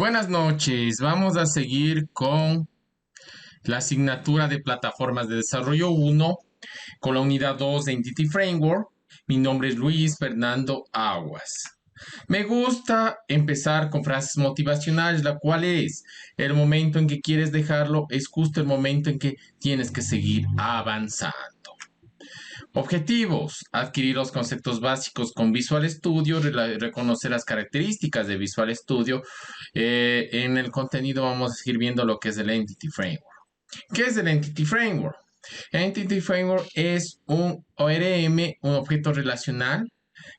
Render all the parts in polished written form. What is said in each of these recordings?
Buenas noches, vamos a seguir con la asignatura de plataformas de desarrollo 1 con la unidad 2 de Entity Framework. Mi nombre es Luis Fernando Aguas. Me gusta empezar con frases motivacionales, la cual es: el momento en que quieres dejarlo es justo el momento en que tienes que seguir avanzando. Objetivos: adquirir los conceptos básicos con Visual Studio, reconocer las características de Visual Studio. En el contenido vamos a seguir viendo lo que es el Entity Framework. ¿Qué es el Entity Framework? Entity Framework es un ORM, un objeto relacional,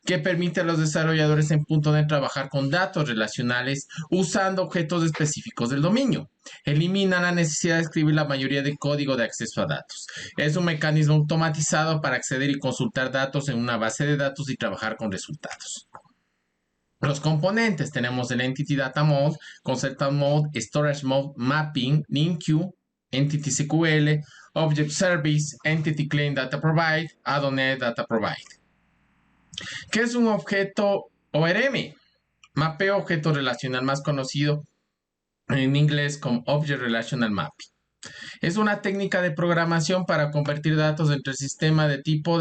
que permite a los desarrolladores en .NET trabajar con datos relacionales usando objetos específicos del dominio. Elimina la necesidad de escribir la mayoría de código de acceso a datos. Es un mecanismo automatizado para acceder y consultar datos en una base de datos y trabajar con resultados. Los componentes: tenemos el Entity Data Mode, Conceptual Mode, Storage Mode, Mapping, LINQ, Entity SQL, Object Service, Entity Claim Data Provide, Add-on-Net Data Provide. ¿Qué es un objeto ORM? Mapeo objeto relacional, más conocido en inglés como Object Relational Mapping. Es una técnica de programación para convertir datos entre el sistema de tipo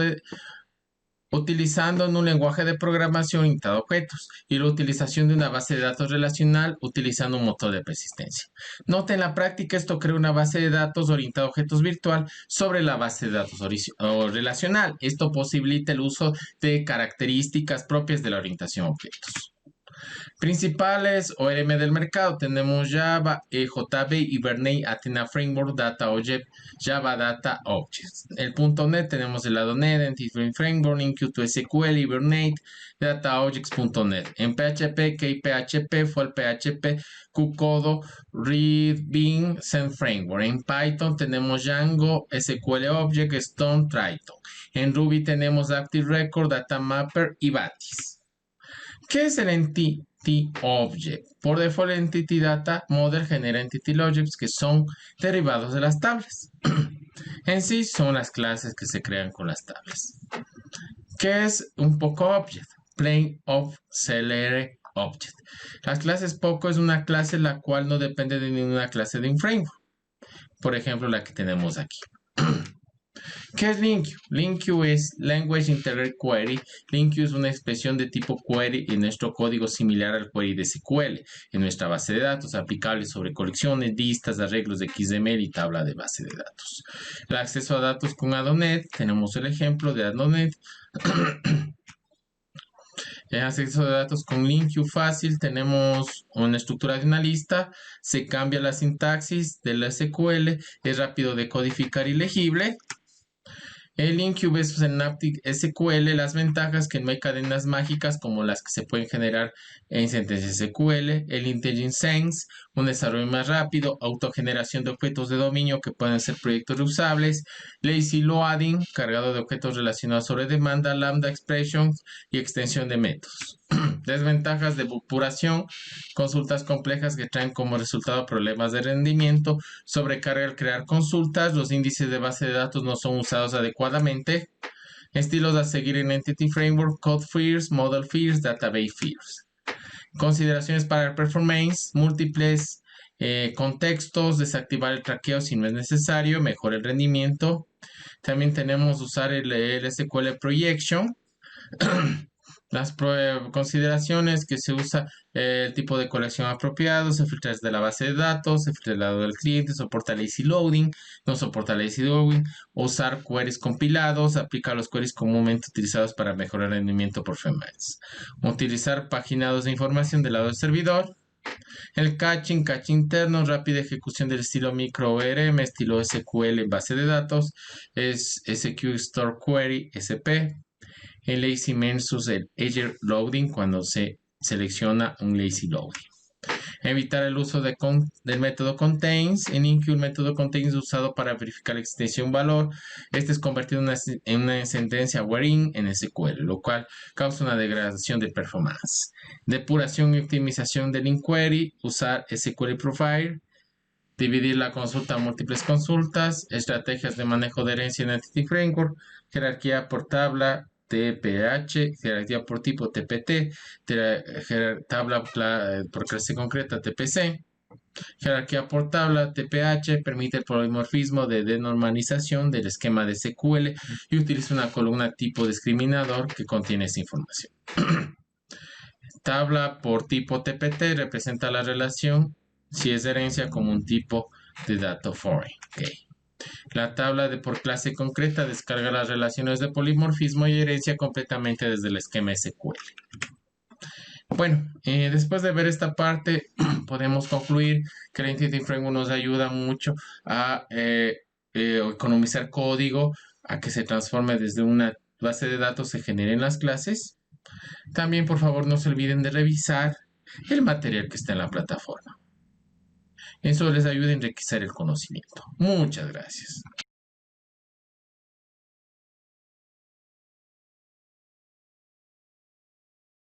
utilizando en un lenguaje de programación orientado a objetos y la utilización de una base de datos relacional utilizando un motor de persistencia. Note, en la práctica esto crea una base de datos orientada a objetos virtual sobre la base de datos relacional. Esto posibilita el uso de características propias de la orientación a objetos. Principales ORM del mercado: tenemos Java, JB, Hibernate, Athena Framework, Data Object, Java Data Objects. El .NET tenemos el Add-on-Net, Entity Framework, LINQ2SQL, Hibernate, Data Objects.NET. En PHP, KPHP, Full PHP, Qcodo, Read, Bean, Zen Framework. En Python tenemos Django, SQL Object, Stone, Triton. En Ruby tenemos Active Record, Data Mapper y Batis. ¿Qué es el Entity Object? Por default, Entity Data Model genera Entity Objects, que son derivados de las tablas. En sí, son las clases que se crean con las tablas. ¿Qué es un POCO Object? Plain of Celery Object. Las clases POCO es una clase la cual no depende de ninguna clase de un framework. Por ejemplo, la que tenemos aquí. ¿Qué es LINQ? LINQ es Language Integrated Query. LINQ es una expresión de tipo query en nuestro código, similar al query de SQL en nuestra base de datos, aplicable sobre colecciones, listas, arreglos de XML y tabla de base de datos. El acceso a datos con Add-on-Net: tenemos el ejemplo de Add-on-Net. El acceso de datos con LINQ fácil: tenemos una estructura de una lista, se cambia la sintaxis de la SQL, es rápido de codificar y legible. El LINQ versus Synaptic SQL: las ventajas: que no hay cadenas mágicas como las que se pueden generar en sentencias SQL. El Intelligent Sense: un desarrollo más rápido, autogeneración de objetos de dominio que pueden ser proyectos reusables. Lazy Loading: cargado de objetos relacionados sobre demanda. Lambda Expressions y extensión de métodos. Desventajas: de depuración, consultas complejas que traen como resultado problemas de rendimiento, sobrecarga al crear consultas, los índices de base de datos no son usados adecuadamente. Estilos a seguir en Entity Framework: Code First, Model First, Database First. Consideraciones para el performance: múltiples contextos, desactivar el traqueo si no es necesario, mejora el rendimiento. También tenemos usar el SQL Projection. Las consideraciones: que se usa el tipo de colección apropiado, se filtra desde la base de datos, se filtra del lado del cliente, soporta lazy loading, no soporta lazy loading, usar queries compilados, aplica los queries comúnmente utilizados para mejorar el rendimiento performance, utilizar paginados de información del lado del servidor. El caching interno, rápida ejecución del estilo micro ORM, estilo SQL en base de datos, es SQ Store Query, SP. El lazy versus el edge loading, cuando se selecciona un lazy loading. Evitar el uso del método contains. En LINQ, el método contains es usado para verificar la existencia de un valor. Este es convertido en una sentencia wherein en SQL, lo cual causa una degradación de performance. Depuración y optimización del inquiry: usar SQL Profile. Dividir la consulta a múltiples consultas. Estrategias de manejo de herencia en Entity Framework: jerarquía por tabla, TPH, jerarquía por tipo TPT, tabla por clase concreta TPC, jerarquía por tabla TPH, permite el polimorfismo de denormalización del esquema de SQL y utiliza una columna tipo discriminador que contiene esa información. Tabla por tipo TPT representa la relación si es herencia como un tipo de dato foreign. Okay. La tabla de por clase concreta descarga las relaciones de polimorfismo y herencia completamente desde el esquema SQL. Bueno, después de ver esta parte, podemos concluir que la Entity Framework nos ayuda mucho a economizar código, a que se transforme desde una base de datos, se generen las clases. También, por favor, no se olviden de revisar el material que está en la plataforma. Eso les ayuda a enriquecer el conocimiento. Muchas gracias.